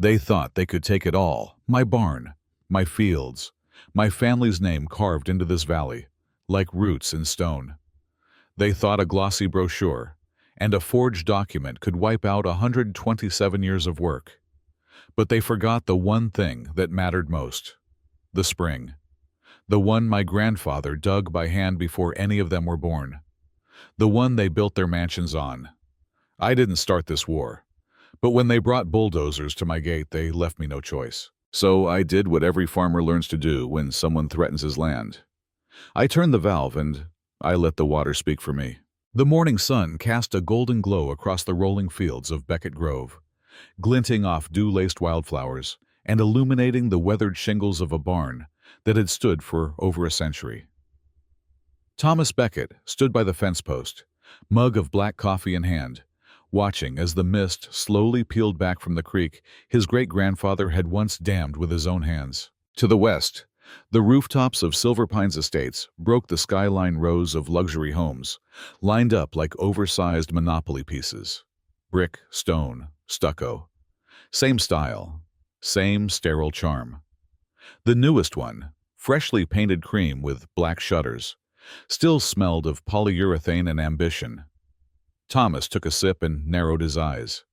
They thought they could take it all, my barn, my fields, my family's name carved into this valley, like roots in stone. They thought a glossy brochure and a forged document could wipe out 127 years of work. But they forgot the one thing that mattered most: the spring. The one my grandfather dug by hand before any of them were born. The one they built their mansions on. I didn't start this war, but when they brought bulldozers to my gate, they left me no choice. So I did what every farmer learns to do when someone threatens his land. I turned the valve and I let the water speak for me. The morning sun cast a golden glow across the rolling fields of Beckett Grove, glinting off dew-laced wildflowers and illuminating the weathered shingles of a barn that had stood for over a century. Thomas Beckett stood by the fence post, mug of black coffee in hand, watching as the mist slowly peeled back from the creek his great-grandfather had once dammed with his own hands. To the west, the rooftops of Silver Pines Estates broke the skyline rows of luxury homes, lined up like oversized Monopoly pieces. Brick, stone, stucco. Same style, same sterile charm. The newest one, freshly painted cream with black shutters, still smelled of polyurethane and ambition. Thomas took a sip and narrowed his eyes.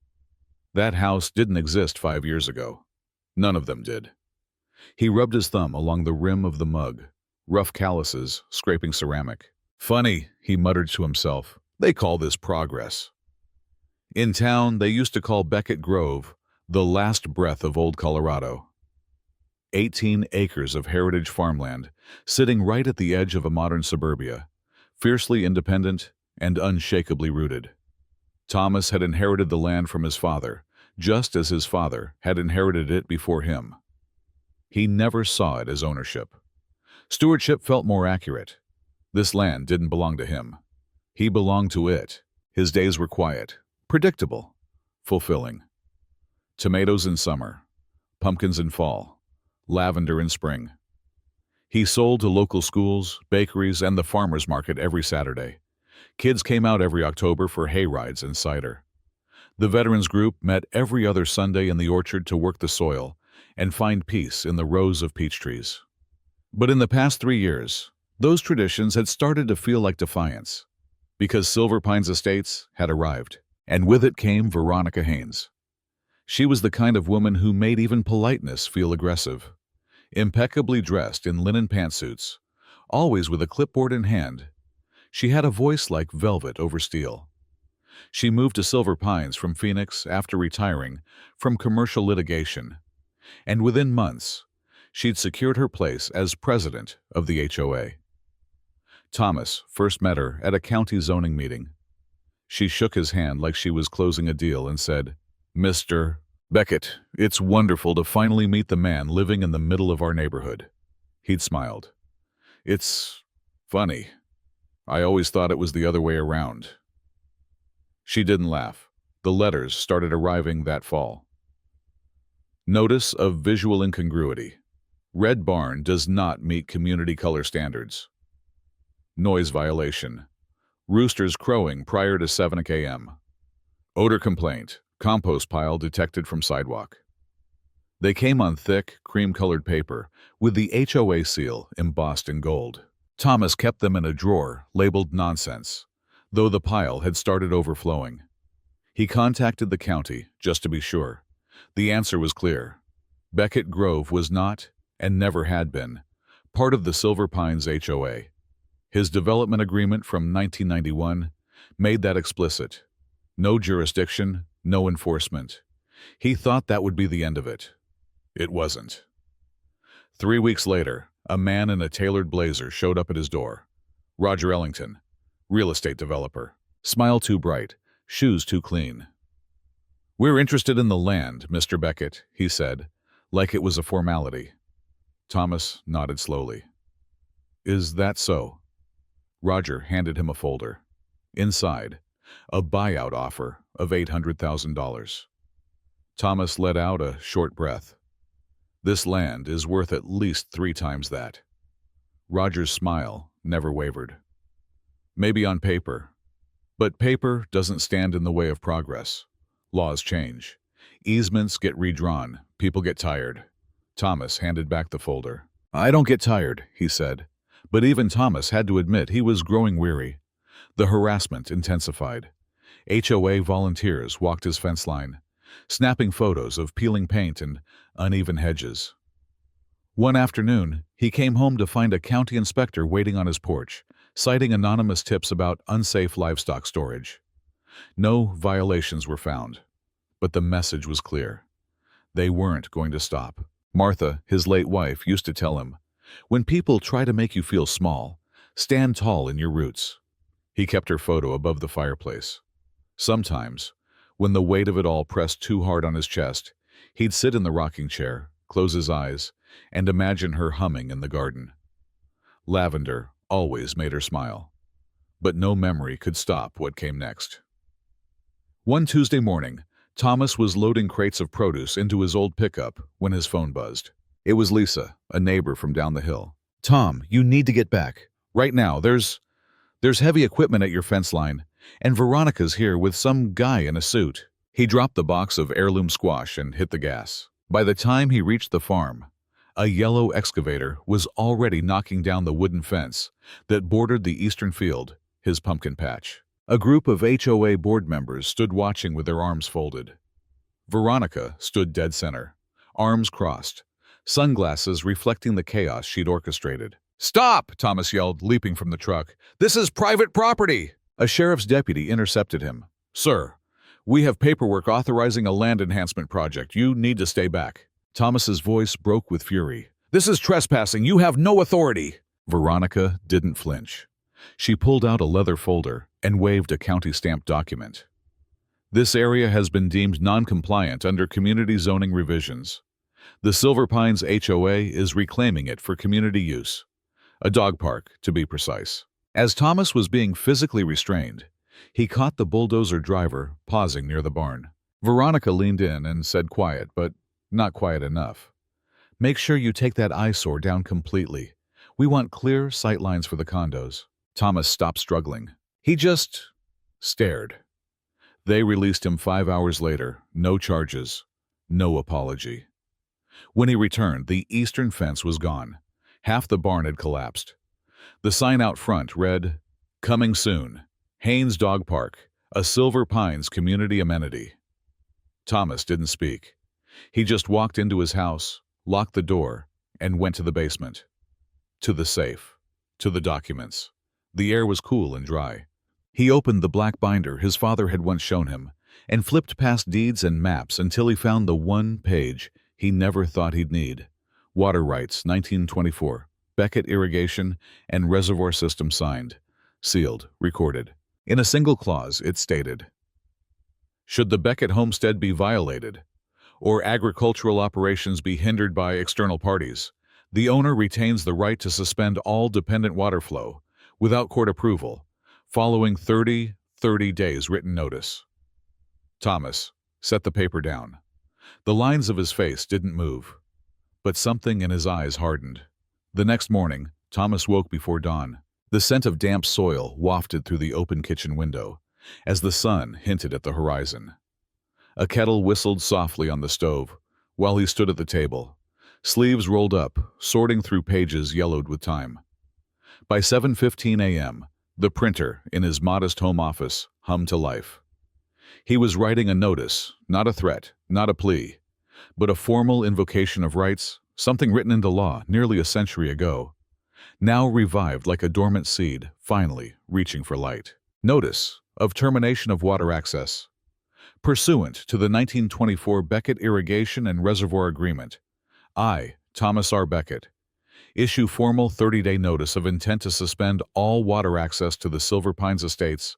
That house didn't exist 5 years ago. None of them did. He rubbed his thumb along the rim of the mug, rough calluses scraping ceramic. Funny, he muttered to himself. They call this progress. In town, they used to call Beckett Grove the last breath of old Colorado. 18 acres of heritage farmland, sitting right at the edge of a modern suburbia, fiercely independent and unshakably rooted. Thomas had inherited the land from his father, just as his father had inherited it before him. He never saw it as ownership. Stewardship felt more accurate. This land didn't belong to him. He belonged to it. His days were quiet, predictable, fulfilling. Tomatoes in summer, pumpkins in fall, lavender in spring. He sold to local schools, bakeries, and the farmers market every Saturday. Kids came out every October for hay rides and cider. The veterans group met every other Sunday in the orchard to work the soil and find peace in the rows of peach trees. But in the past 3 years, those traditions had started to feel like defiance, because Silver Pines Estates had arrived, and with it came Veronica Haynes. She was the kind of woman who made even politeness feel aggressive. Impeccably dressed in linen pantsuits, always with a clipboard in hand, she had a voice like velvet over steel. She moved to Silver Pines from Phoenix after retiring from commercial litigation, and within months, she'd secured her place as president of the HOA. Thomas first met her at a county zoning meeting. She shook his hand like she was closing a deal and said, "Mr. Beckett, it's wonderful to finally meet the man living in the middle of our neighborhood." He'd smiled. "It's funny. I always thought it was the other way around." She didn't laugh. The letters started arriving that fall. Notice of visual incongruity. Red barn does not meet community color standards. Noise violation. Roosters crowing prior to 7 a.m. Odor complaint. Compost pile detected from sidewalk. They came on thick, cream-colored paper with the HOA seal embossed in gold. Thomas kept them in a drawer labeled nonsense, though the pile had started overflowing. He contacted the county just to be sure. The answer was clear. Beckett Grove was not, and never had been, part of the Silver Pines HOA. His development agreement from 1991 made that explicit. No jurisdiction, no enforcement. He thought that would be the end of it. It wasn't. 3 weeks later, a man in a tailored blazer showed up at his door. Roger Ellington, real estate developer. Smile too bright, shoes too clean. "We're interested in the land, Mr. Beckett," he said, like it was a formality. Thomas nodded slowly. "Is that so?" Roger handed him a folder. Inside, a buyout offer of $800,000. Thomas let out a short breath. "This land is worth at least 3 times that." Roger's smile never wavered. "Maybe on paper. But paper doesn't stand in the way of progress. Laws change. Easements get redrawn. People get tired. Thomas handed back the folder. I don't get tired, he said. But even Thomas had to admit he was growing weary. The harassment intensified. HOA volunteers walked his fence line, snapping photos of peeling paint and uneven hedges. One afternoon, he came home to find a county inspector waiting on his porch, citing anonymous tips about unsafe livestock storage. No violations were found, but the message was clear. They weren't going to stop. Martha, his late wife, used to tell him, "When people try to make you feel small, stand tall in your roots." He kept her photo above the fireplace. Sometimes, when the weight of it all pressed too hard on his chest, he'd sit in the rocking chair, close his eyes, and imagine her humming in the garden. Lavender always made her smile, but no memory could stop what came next. One Tuesday morning, Thomas was loading crates of produce into his old pickup when his phone buzzed. It was Lisa, a neighbor from down the hill. "Tom, you need to get back. Right now, there's heavy equipment at your fence line, and Veronica's here with some guy in a suit." He dropped the box of heirloom squash and hit the gas. By the time he reached the farm, a yellow excavator was already knocking down the wooden fence that bordered the eastern field, his pumpkin patch. A group of HOA board members stood watching with their arms folded. Veronica stood dead center, arms crossed, sunglasses reflecting the chaos she'd orchestrated. "Stop!" Thomas yelled, leaping from the truck. "This is private property!" A sheriff's deputy intercepted him. "Sir, we have paperwork authorizing a land enhancement project. You need to stay back." Thomas's voice broke with fury. "This is trespassing. You have no authority." Veronica didn't flinch. She pulled out a leather folder and waved a county-stamped document. "This area has been deemed non-compliant under community zoning revisions. The Silver Pines HOA is reclaiming it for community use. A dog park, to be precise." As Thomas was being physically restrained, he caught the bulldozer driver pausing near the barn. Veronica leaned in and said quiet, but not quiet enough, "Make sure you take that eyesore down completely. We want clear sight lines for the condos." Thomas stopped struggling. He just stared. They released him 5 hours later, no charges, no apology. When he returned, the eastern fence was gone. Half the barn had collapsed. The sign out front read, "Coming soon, Haynes Dog Park, a Silver Pines community amenity." Thomas didn't speak. He just walked into his house, locked the door, and went to the basement. To the safe. To the documents. The air was cool and dry. He opened the black binder his father had once shown him, and flipped past deeds and maps until he found the one page he never thought he'd need. Water rights, 1924. Beckett Irrigation and Reservoir System signed. Sealed. Recorded. In a single clause, it stated, "Should the Beckett homestead be violated, or agricultural operations be hindered by external parties, the owner retains the right to suspend all dependent water flow, without court approval, following 30 days written notice." Thomas set the paper down. The lines of his face didn't move, but something in his eyes hardened. The next morning, Thomas woke before dawn. The scent of damp soil wafted through the open kitchen window, as the sun hinted at the horizon. A kettle whistled softly on the stove, while he stood at the table, sleeves rolled up, sorting through pages yellowed with time. By 7:15 a.m., the printer in his modest home office hummed to life. He was writing a notice, not a threat, not a plea, but a formal invocation of rights, something written into law nearly a century ago, now revived like a dormant seed, finally reaching for light. Notice of termination of water access. Pursuant to the 1924 Beckett Irrigation and Reservoir Agreement, I, Thomas R. Beckett, issue formal 30-day notice of intent to suspend all water access to the Silver Pines Estates,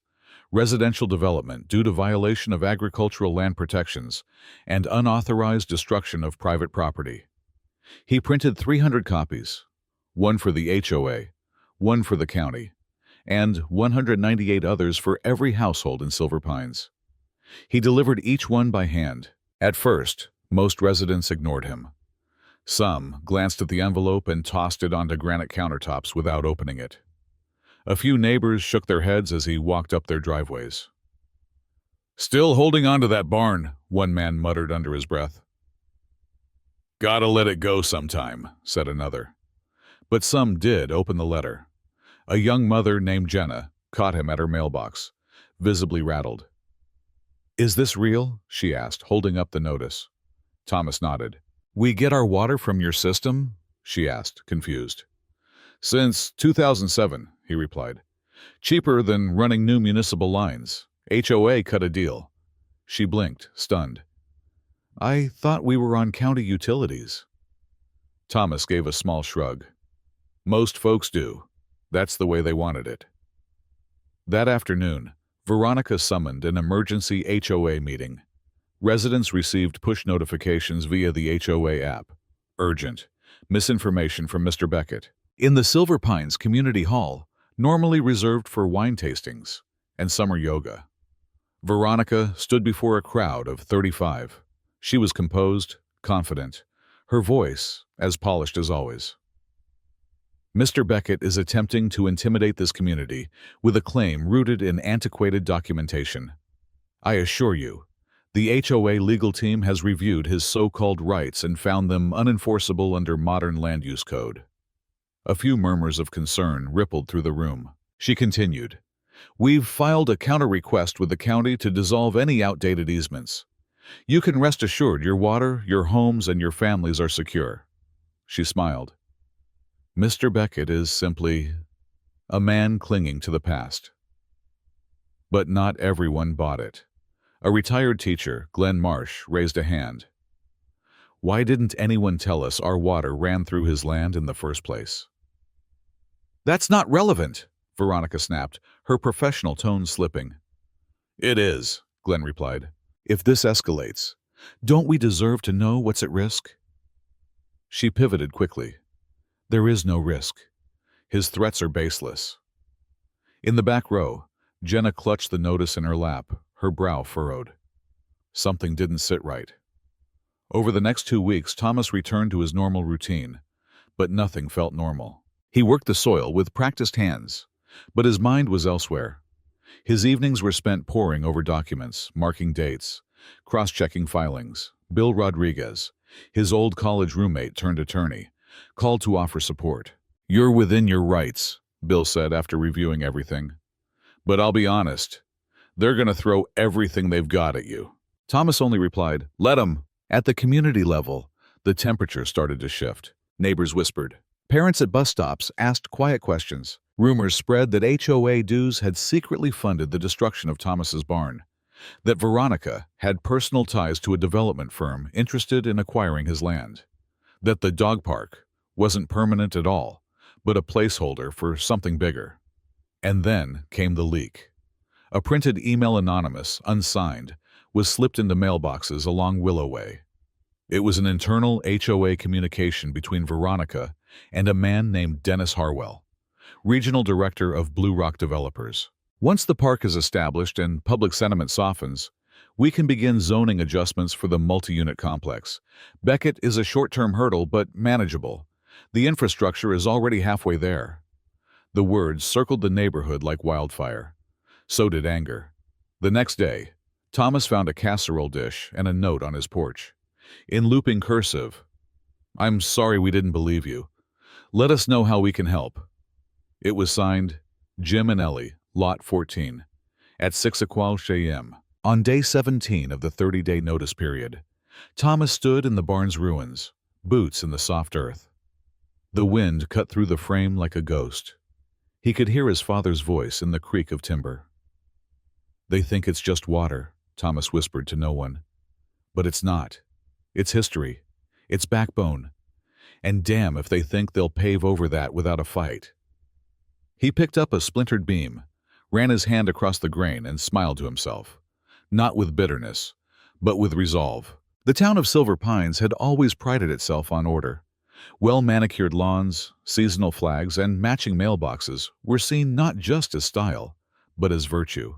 residential development due to violation of agricultural land protections, and unauthorized destruction of private property. He printed 300 copies, one for the HOA, one for the county, and 198 others for every household in Silver Pines. He delivered each one by hand. At first, most residents ignored him. Some glanced at the envelope and tossed it onto granite countertops without opening it. A few neighbors shook their heads as he walked up their driveways. Still holding on to that barn, one man muttered under his breath. Gotta let it go sometime, said another. But some did open the letter. A young mother named Jenna caught him at her mailbox, visibly rattled. Is this real? She asked, holding up the notice. Thomas nodded. We get our water from your system? She asked, confused. Since 2007, he replied. Cheaper than running new municipal lines. HOA cut a deal. She blinked, stunned. I thought we were on county utilities. Thomas gave a small shrug. Most folks do. That's the way they wanted it. That afternoon, Veronica summoned an emergency HOA meeting. Residents received push notifications via the HOA app. Urgent. Misinformation from Mr. Beckett. In the Silver Pines Community Hall, normally reserved for wine tastings and summer yoga. Veronica stood before a crowd of 35. She was composed, confident, her voice as polished as always. Mr. Beckett is attempting to intimidate this community with a claim rooted in antiquated documentation. I assure you, the HOA legal team has reviewed his so-called rights and found them unenforceable under modern land use code. A few murmurs of concern rippled through the room. She continued, We've filed a counter-request with the county to dissolve any outdated easements. You can rest assured your water, your homes, and your families are secure. She smiled. Mr. Beckett is simply a man clinging to the past. But not everyone bought it. A retired teacher, Glenn Marsh, raised a hand. Why didn't anyone tell us our water ran through his land in the first place? That's not relevant, Veronica snapped, her professional tone slipping. It is, Glenn replied. If this escalates, don't we deserve to know what's at risk? She pivoted quickly. There is no risk. His threats are baseless. In the back row, Jenna clutched the notice in her lap, her brow furrowed. Something didn't sit right. Over the next 2 weeks, Thomas returned to his normal routine, but nothing felt normal. He worked the soil with practiced hands, but his mind was elsewhere. His evenings were spent poring over documents, marking dates, cross-checking filings. Bill Rodriguez, his old college roommate turned attorney, called to offer support. You're within your rights, Bill said after reviewing everything. But I'll be honest, they're going to throw everything they've got at you. Thomas only replied, Let 'em. At the community level, the temperature started to shift. Neighbors whispered. Parents at bus stops asked quiet questions. Rumors spread that HOA dues had secretly funded the destruction of Thomas's barn, that Veronica had personal ties to a development firm interested in acquiring his land, that the dog park wasn't permanent at all, but a placeholder for something bigger. And then came the leak. A printed email, anonymous, unsigned, was slipped into mailboxes along Willow Way. It was an internal HOA communication between Veronica and a man named Dennis Harwell, regional director of Blue Rock Developers. Once the park is established and public sentiment softens, we can begin zoning adjustments for the multi-unit complex. Beckett is a short-term hurdle, but manageable. The infrastructure is already halfway there. The words circled the neighborhood like wildfire. So did anger. The next day, Thomas found a casserole dish and a note on his porch. In looping cursive, I'm sorry we didn't believe you. Let us know how we can help. It was signed, Jim and Ellie, Lot 14, at 6:00 a.m. On day 17 of the 30-day notice period, Thomas stood in the barn's ruins, boots in the soft earth. The wind cut through the frame like a ghost. He could hear his father's voice in the creak of timber. They think it's just water, Thomas whispered to no one. But it's not. It's history. It's backbone. And damn if they think they'll pave over that without a fight. He picked up a splintered beam, ran his hand across the grain, and smiled to himself. Not with bitterness, but with resolve. The town of Silver Pines had always prided itself on order. Well-manicured lawns, seasonal flags, and matching mailboxes were seen not just as style, but as virtue.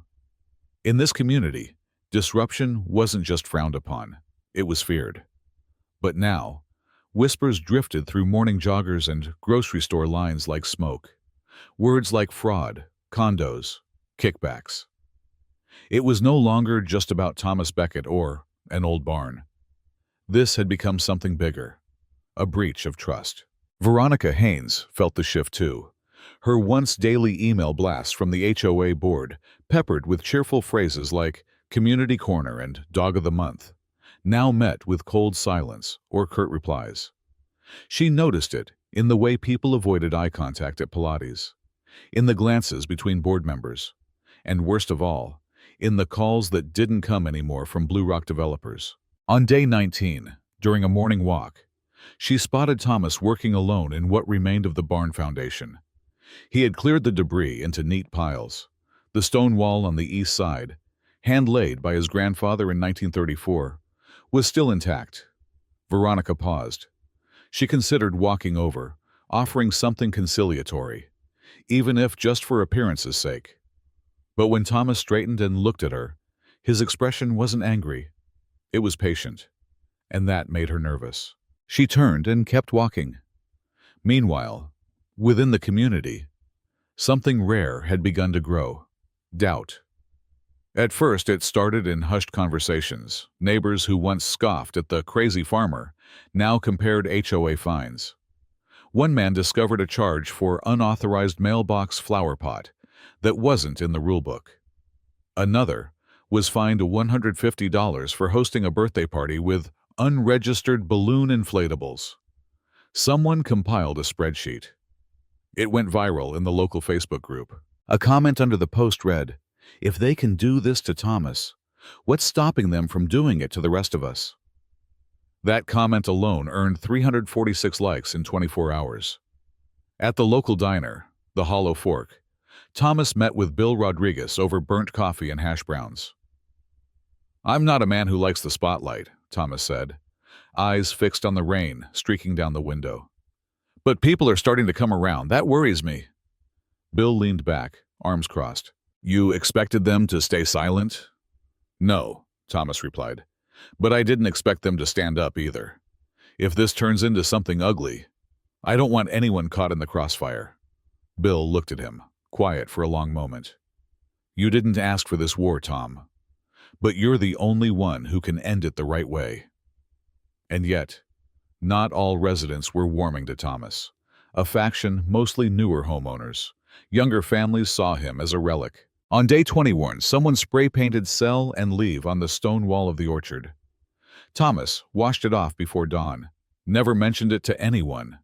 In this community, disruption wasn't just frowned upon, it was feared. But now, whispers drifted through morning joggers and grocery store lines like smoke. Words like fraud, condos, kickbacks. It was no longer just about Thomas Becket or an old barn. This had become something bigger, a breach of trust. Veronica Haynes felt the shift too. Her once daily email blasts from the HOA board, peppered with cheerful phrases like Community Corner and Dog of the Month, now met with cold silence or curt replies. She noticed it in the way people avoided eye contact at Pilates, in the glances between board members, and worst of all, in the calls that didn't come anymore from Blue Rock developers. On day 19, during a morning walk, she spotted Thomas working alone in what remained of the barn foundation. He had cleared the debris into neat piles. The stone wall on the east side, hand-laid by his grandfather in 1934, was still intact. Veronica paused. She considered walking over, offering something conciliatory, even if just for appearance's sake. But when Thomas straightened and looked at her, his expression wasn't angry. It was patient, and that made her nervous. She turned and kept walking. Meanwhile, within the community, something rare had begun to grow: doubt. At first, it started in hushed conversations. Neighbors who once scoffed at the crazy farmer now compared HOA fines. One man discovered a charge for unauthorized mailbox flower pot that wasn't in the rulebook. Another was fined $150 for hosting a birthday party with unregistered balloon inflatables. Someone compiled a spreadsheet. It went viral in the local Facebook group. A comment under the post read, "If they can do this to Thomas, what's stopping them from doing it to the rest of us?" That comment alone earned 346 likes in 24 hours. At the local diner, the Hollow Fork, Thomas met with Bill Rodriguez over burnt coffee and hash browns. "I'm not a man who likes the spotlight," Thomas said, eyes fixed on the rain streaking down the window. "But people are starting to come around. That worries me." Bill leaned back, arms crossed. "You expected them to stay silent?" "No," Thomas replied. "But I didn't expect them to stand up either. If this turns into something ugly, I don't want anyone caught in the crossfire." Bill looked at him, quiet for a long moment. "You didn't ask for this war, Tom. But you're the only one who can end it the right way." And yet, not all residents were warming to Thomas. A faction, mostly newer homeowners. Younger families saw him as a relic. On day 21, someone spray-painted "sell and leave" on the stone wall of the orchard. Thomas washed it off before dawn, never mentioned it to anyone.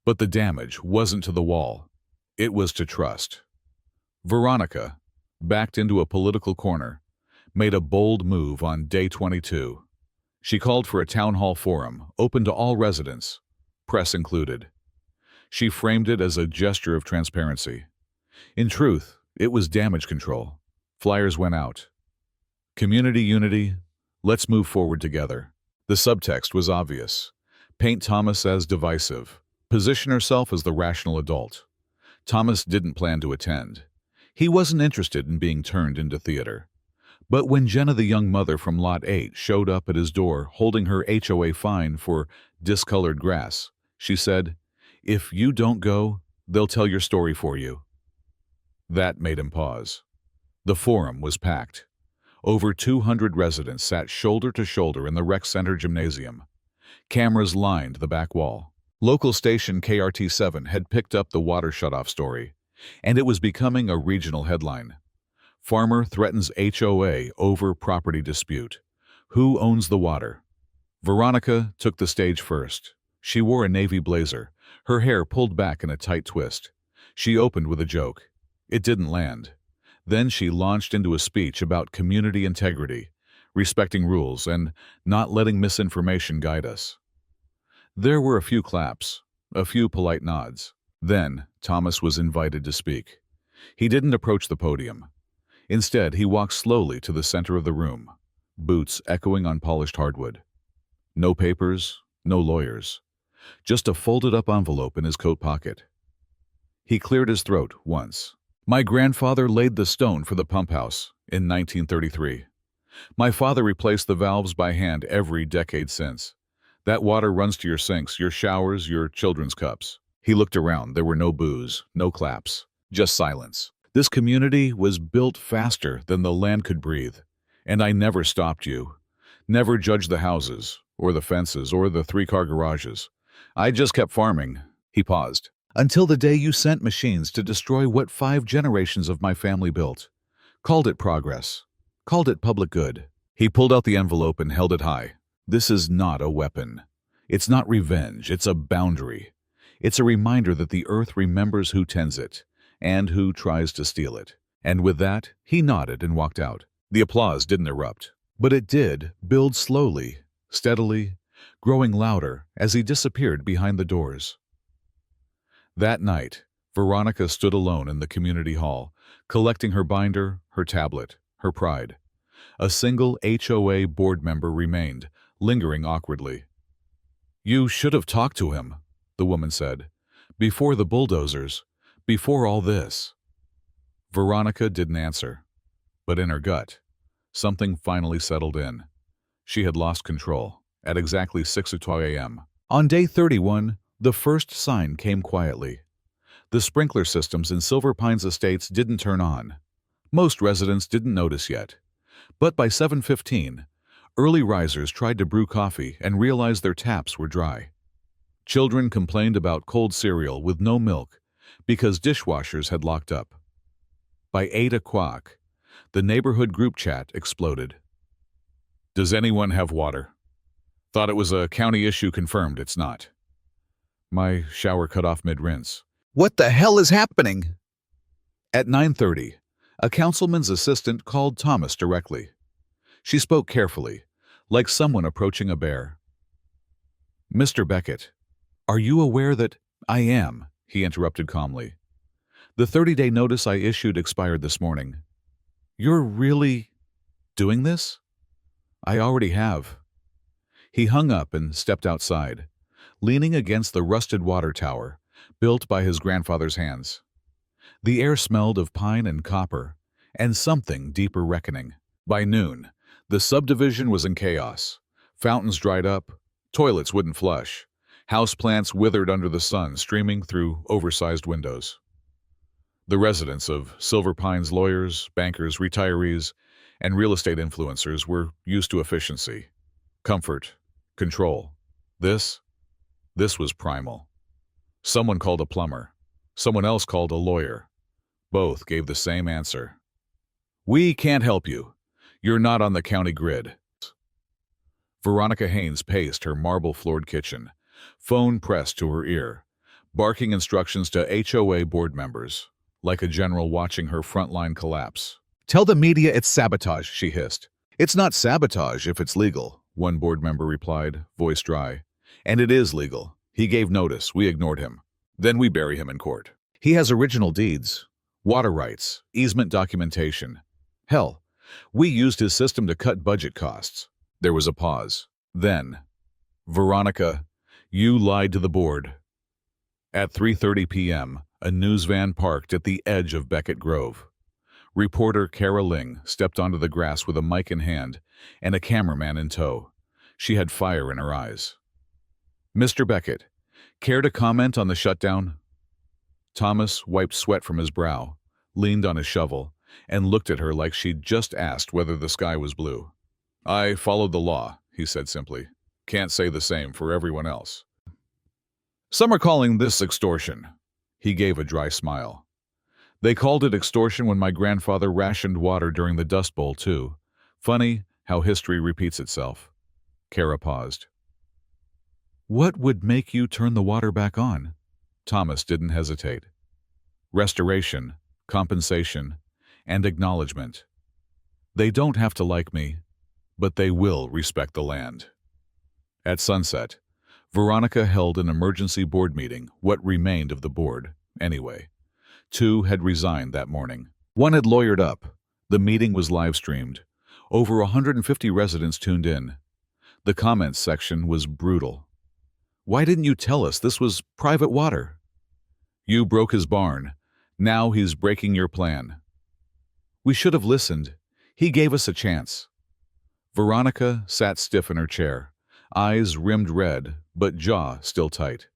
But the damage wasn't to the wall. It was to trust. Veronica, backed into a political corner, made a bold move on day 22. She called for a town hall forum, open to all residents, press included. She framed it as a gesture of transparency. In truth, it was damage control. Flyers went out. Community unity, let's move forward together. The subtext was obvious. Paint Thomas as divisive. Position herself as the rational adult. Thomas didn't plan to attend. He wasn't interested in being turned into theater. But when Jenna, the young mother from Lot 8, showed up at his door holding her HOA fine for discolored grass, she said, "If you don't go, they'll tell your story for you." That made him pause. The forum was packed. Over 200 residents sat shoulder to shoulder in the rec center gymnasium. Cameras lined the back wall. Local station KRT7 had picked up the water shutoff story, and it was becoming a regional headline. Farmer threatens HOA over property dispute. Who owns the water? Veronica took the stage first. She wore a navy blazer, her hair pulled back in a tight twist. She opened with a joke. It didn't land. Then she launched into a speech about community integrity, respecting rules, and not letting misinformation guide us. There were a few claps, a few polite nods. Then Thomas was invited to speak. He didn't approach the podium. Instead, he walked slowly to the center of the room, boots echoing on polished hardwood. No papers, no lawyers, just a folded-up envelope in his coat pocket. He cleared his throat once. "My grandfather laid the stone for the pump house in 1933. My father replaced the valves by hand every decade since. That water runs to your sinks, your showers, your children's cups." He looked around. There were no boos, no claps, just silence. This community was built faster than the land could breathe, and I never stopped you. Never judged the houses, or the fences, or the three-car garages. I just kept farming." He paused. "Until the day you sent machines to destroy what 5 generations of my family built. Called it progress. Called it public good." He pulled out the envelope and held it high. "This is not a weapon. It's not revenge. It's a boundary. It's a reminder that the earth remembers who tends it, and who tries to steal it." And with that, he nodded and walked out. The applause didn't erupt, but it did build slowly, steadily, growing louder as he disappeared behind the doors. That night, Veronica stood alone in the community hall, collecting her binder, her tablet, her pride. A single HOA board member remained, lingering awkwardly. "You should have talked to him," the woman said. "Before the bulldozers. Before all this." Veronica didn't answer, but in her gut, something finally settled in. She had lost control at exactly 6:02 a.m. On day 31, the first sign came quietly. The sprinkler systems in Silver Pines Estates didn't turn on. Most residents didn't notice yet. But by 7:15, early risers tried to brew coffee and realized their taps were dry. Children complained about cold cereal with no milk because dishwashers had locked up. By 8 o'clock, the neighborhood group chat exploded. "Does anyone have water? Thought it was a county issue, confirmed it's not." My shower cut off mid-rinse. "What the hell is happening?" At 9:30, a councilman's assistant called Thomas directly. She spoke carefully, like someone approaching a bear. "Mr. Beckett, are you aware that—" "I am," he interrupted calmly. "The 30-day notice I issued expired this morning." "You're really doing this?" "I already have." He hung up and stepped outside, leaning against the rusted water tower, built by his grandfather's hands. The air smelled of pine and copper, and something deeper reckoning. By noon, the subdivision was in chaos. Fountains dried up, toilets wouldn't flush, houseplants withered under the sun streaming through oversized windows. The residents of Silver Pines, lawyers, bankers, retirees, and real estate influencers were used to efficiency, comfort, control. This was primal. Someone called a plumber. Someone else called a lawyer. Both gave the same answer. "We can't help you. You're not on the county grid." Veronica Haynes paced her marble-floored kitchen, phone pressed to her ear, barking instructions to HOA board members, like a general watching her front line collapse. "Tell the media it's sabotage," she hissed. "It's not sabotage if it's legal," one board member replied, voice dry. "And it is legal. He gave notice. We ignored him. Then we bury him in court. He has original deeds, water rights, easement documentation. Hell, we used his system to cut budget costs." There was a pause. Then, "Veronica, you lied to the board." At 3:30 p.m., a news van parked at the edge of Beckett Grove. Reporter Kara Ling stepped onto the grass with a mic in hand and a cameraman in tow. She had fire in her eyes. "Mr. Beckett, care to comment on the shutdown?" Thomas wiped sweat from his brow, leaned on his shovel, and looked at her like she'd just asked whether the sky was blue. "I followed the law," he said simply. "Can't say the same for everyone else." "Some are calling this extortion." He gave a dry smile. "They called it extortion when my grandfather rationed water during the Dust Bowl, too. Funny how history repeats itself." Kara paused. "What would make you turn the water back on?" Thomas didn't hesitate. "Restoration, compensation, and acknowledgement. They don't have to like me, but they will respect the land." At sunset, Veronica held an emergency board meeting, what remained of the board, anyway. 2 had resigned that morning. 1 had lawyered up. The meeting was live-streamed. Over 150 residents tuned in. The comments section was brutal. "Why didn't you tell us this was private water?" "You broke his barn. Now he's breaking your plan." "We should have listened. He gave us a chance." Veronica sat stiff in her chair, eyes rimmed red, but jaw still tight.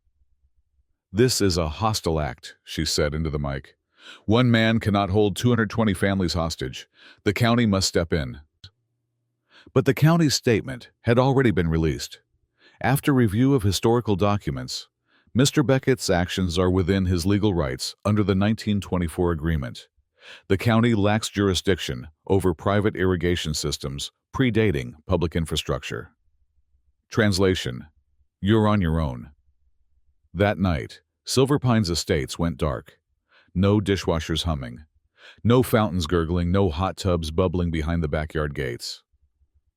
"This is a hostile act," she said into the mic. One man cannot hold 220 families hostage. The county must step in. But the county's statement had already been released. After review of historical documents, Mr. Beckett's actions are within his legal rights under the 1924 agreement. The county lacks jurisdiction over private irrigation systems predating public infrastructure. Translation: You're on your own. That night, Silver Pines Estates went dark. No dishwashers humming. No fountains gurgling, no hot tubs bubbling behind the backyard gates.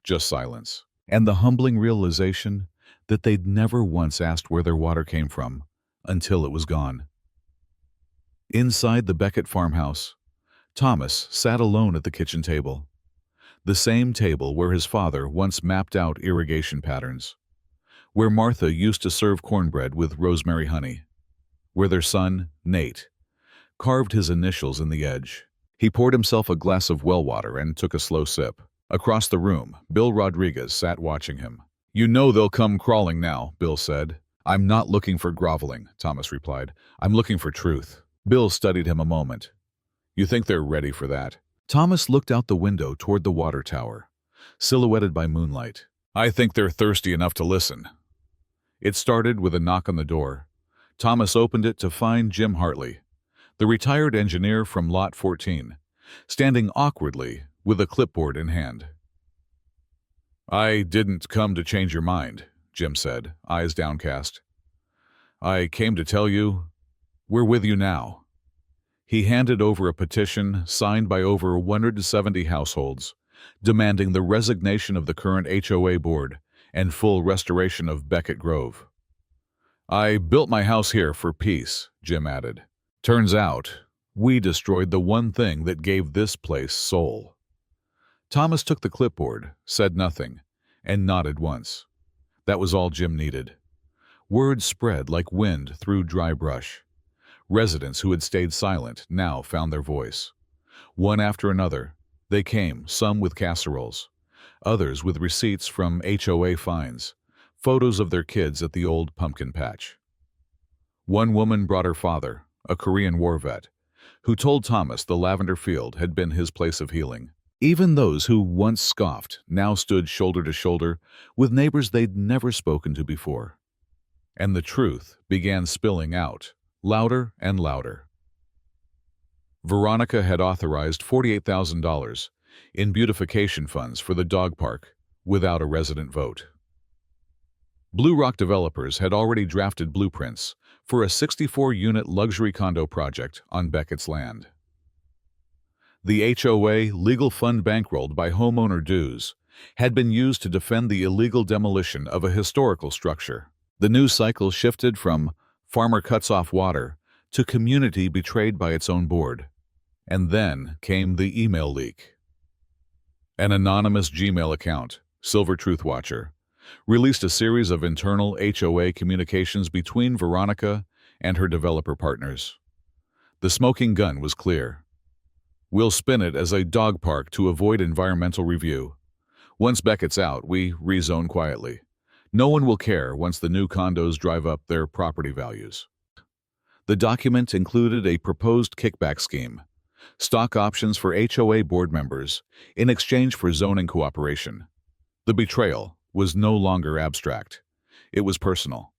Just silence. And the humbling realization that they'd never once asked where their water came from until it was gone. Inside the Beckett farmhouse, Thomas sat alone at the kitchen table. The same table where his father once mapped out irrigation patterns. Where Martha used to serve cornbread with rosemary honey. Where their son, Nate, carved his initials in the edge. He poured himself a glass of well water and took a slow sip. Across the room, Bill Rodriguez sat watching him. "You know they'll come crawling now," Bill said. "I'm not looking for groveling," Thomas replied. "I'm looking for truth." Bill studied him a moment. "You think they're ready for that?" Thomas looked out the window toward the water tower, silhouetted by moonlight. "I think they're thirsty enough to listen." It started with a knock on the door. Thomas opened it to find Jim Hartley, the retired engineer from Lot 14, standing awkwardly with a clipboard in hand. "I didn't come to change your mind," Jim said, eyes downcast. "I came to tell you, we're with you now." He handed over a petition signed by over 170 households, demanding the resignation of the current HOA board and full restoration of Beckett Grove. "I built my house here for peace," Jim added. "Turns out, we destroyed the one thing that gave this place soul." Thomas took the clipboard, said nothing, and nodded once. That was all Jim needed. Words spread like wind through dry brush. Residents who had stayed silent now found their voice. One after another, they came, some with casseroles, others with receipts from HOA fines, photos of their kids at the old pumpkin patch. One woman brought her father, a Korean War vet, who told Thomas the lavender field had been his place of healing. Even those who once scoffed now stood shoulder to shoulder with neighbors they'd never spoken to before. And the truth began spilling out, louder and louder. Veronica had authorized $48,000 in beautification funds for the dog park without a resident vote. Blue Rock developers had already drafted blueprints for a 64-unit luxury condo project on Beckett's land. The HOA legal fund bankrolled by homeowner dues had been used to defend the illegal demolition of a historical structure. The news cycle shifted from farmer cuts off water to community betrayed by its own board. And then came the email leak. An anonymous Gmail account, Silver Truth Watcher, released a series of internal HOA communications between Veronica and her developer partners. The smoking gun was clear. "We'll spin it as a dog park to avoid environmental review. Once Beckett's out, we rezone quietly. No one will care once the new condos drive up their property values." The document included a proposed kickback scheme, stock options for HOA board members in exchange for zoning cooperation. The betrayal was no longer abstract. It was personal.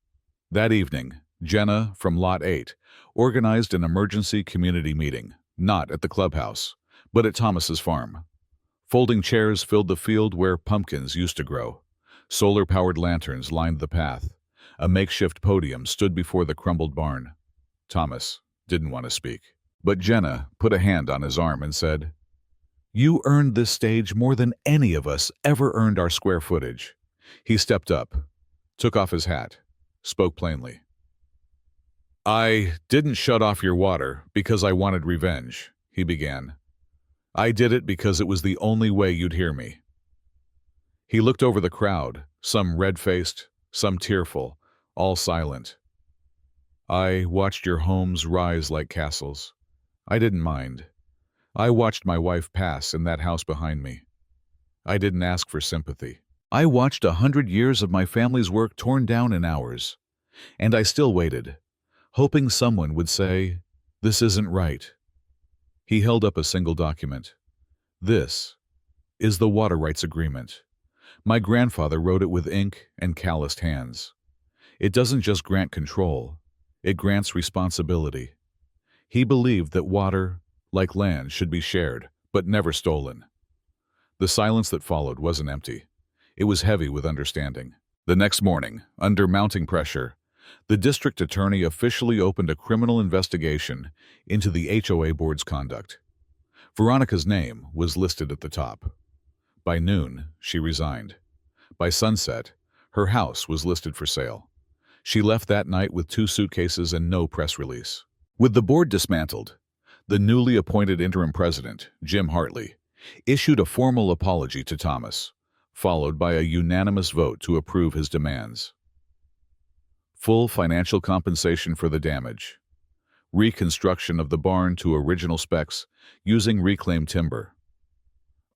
That evening, Jenna from Lot 8 organized an emergency community meeting, not at the clubhouse, but at Thomas's farm. Folding chairs filled the field where pumpkins used to grow. Solar-powered lanterns lined the path. A makeshift podium stood before the crumbled barn. Thomas didn't want to speak, but Jenna put a hand on his arm and said, "You earned this stage more than any of us ever earned our square footage." He stepped up, took off his hat, spoke plainly. "I didn't shut off your water because I wanted revenge," he began. "I did it because it was the only way you'd hear me." He looked over the crowd, some red-faced, some tearful, all silent. "I watched your homes rise like castles. I didn't mind. I watched my wife pass in that house behind me. I didn't ask for sympathy. I watched 100 years of my family's work torn down in hours. And I still waited, hoping someone would say, 'This isn't right.' He held up a single document. This is the water rights agreement. My grandfather wrote it with ink and calloused hands. It doesn't just grant control, it grants responsibility. He believed that water, like land, should be shared, but never stolen. The silence that followed wasn't empty. It was heavy with understanding. The next morning, under mounting pressure, the district attorney officially opened a criminal investigation into the HOA board's conduct. Veronica's name was listed at the top. By noon, she resigned. By sunset, her house was listed for sale. She left that night with 2 suitcases and no press release. With the board dismantled, the newly appointed interim president, Jim Hartley, issued a formal apology to Thomas, followed by a unanimous vote to approve his demands. Full financial compensation for the damage. Reconstruction of the barn to original specs using reclaimed timber.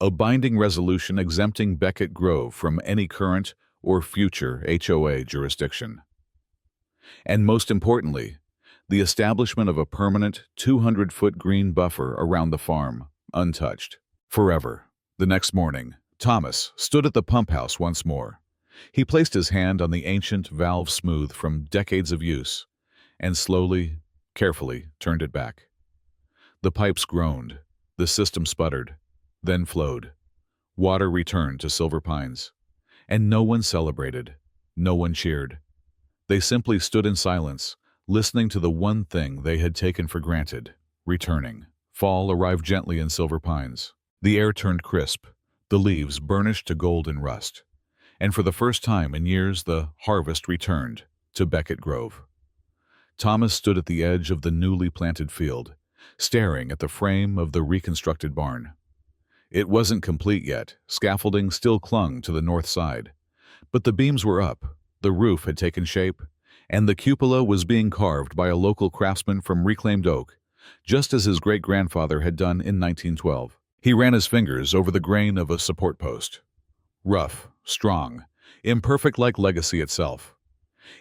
A binding resolution exempting Beckett Grove from any current or future HOA jurisdiction. And most importantly, the establishment of a permanent 200-foot green buffer around the farm, untouched. Forever. The next morning, Thomas stood at the pump house once more. He placed his hand on the ancient valve smooth from decades of use and slowly, carefully turned it back. The pipes groaned, the system sputtered, then flowed. Water returned to Silver Pines. And no one celebrated, no one cheered. They simply stood in silence, listening to the one thing they had taken for granted, returning. Fall arrived gently in Silver Pines. The air turned crisp, the leaves burnished to golden rust. And for the first time in years, the harvest returned to Beckett Grove. Thomas stood at the edge of the newly planted field, staring at the frame of the reconstructed barn. It wasn't complete yet. Scaffolding still clung to the north side. But the beams were up, the roof had taken shape, and the cupola was being carved by a local craftsman from reclaimed oak, just as his great-grandfather had done in 1912. He ran his fingers over the grain of a support post. Rough, strong, imperfect like legacy itself.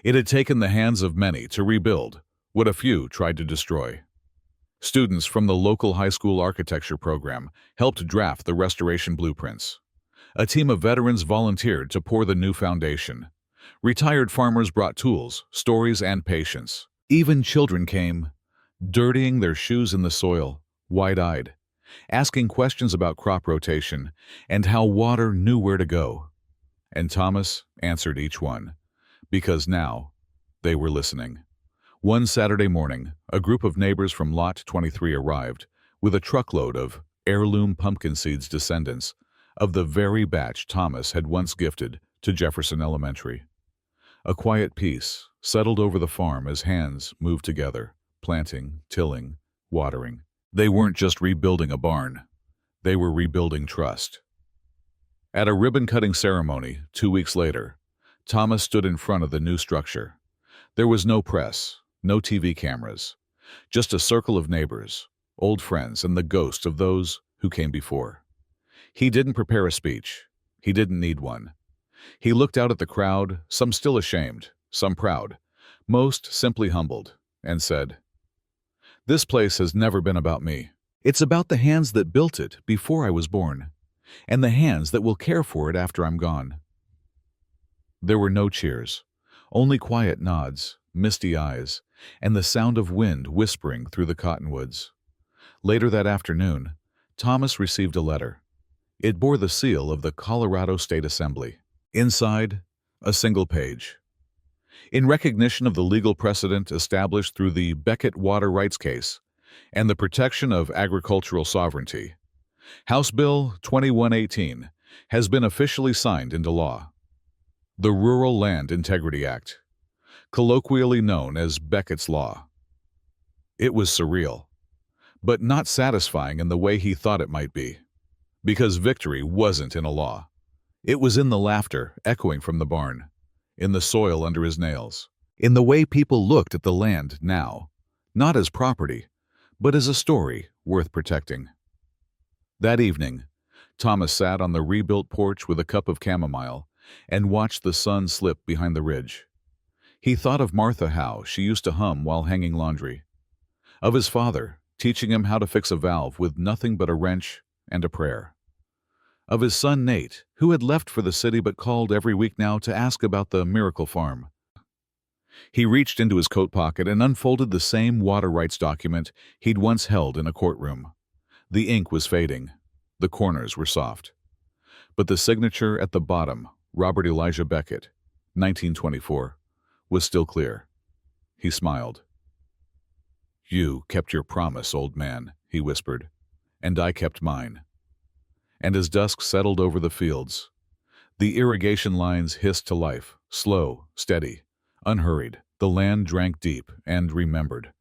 It had taken the hands of many to rebuild what a few tried to destroy. Students from the local high school architecture program helped draft the restoration blueprints. A team of veterans volunteered to pour the new foundation. Retired farmers brought tools, stories, and patience. Even children came, dirtying their shoes in the soil, wide-eyed, asking questions about crop rotation and how water knew where to go. And Thomas answered each one, because now they were listening. One Saturday morning, a group of neighbors from Lot 23 arrived with a truckload of heirloom pumpkin seeds, descendants of the very batch Thomas had once gifted to Jefferson Elementary. A quiet peace settled over the farm as hands moved together, planting, tilling, watering. They weren't just rebuilding a barn. They were rebuilding trust. At a ribbon-cutting ceremony 2 weeks later, Thomas stood in front of the new structure. There was no press, no TV cameras, just a circle of neighbors, old friends, and the ghost of those who came before. He didn't prepare a speech. He didn't need one. He looked out at the crowd, some still ashamed, some proud, most simply humbled, and said, "This place has never been about me. It's about the hands that built it before I was born, and the hands that will care for it after I'm gone." There were no cheers, only quiet nods, misty eyes, and the sound of wind whispering through the cottonwoods. Later that afternoon, Thomas received a letter. It bore the seal of the Colorado State Assembly. Inside, a single page. In recognition of the legal precedent established through the Beckett water rights case and the protection of agricultural sovereignty, House Bill 2118 has been officially signed into law. The Rural Land Integrity Act, colloquially known as Beckett's Law. It was surreal, but not satisfying in the way he thought it might be, because victory wasn't in a law. It was in the laughter echoing from the barn, in the soil under his nails, in the way people looked at the land now, not as property, but as a story worth protecting. That evening, Thomas sat on the rebuilt porch with a cup of chamomile and watched the sun slip behind the ridge. He thought of Martha Howe she used to hum while hanging laundry, of his father, teaching him how to fix a valve with nothing but a wrench and a prayer. Of his son Nate, who had left for the city but called every week now to ask about the miracle farm. He reached into his coat pocket and unfolded the same water rights document he'd once held in a courtroom. The ink was fading. The corners were soft. But the signature at the bottom, Robert Elijah Beckett, 1924, was still clear. He smiled. "You kept your promise, old man," he whispered, "and I kept mine." And as dusk settled over the fields, the irrigation lines hissed to life, slow, steady, unhurried. The land drank deep and remembered.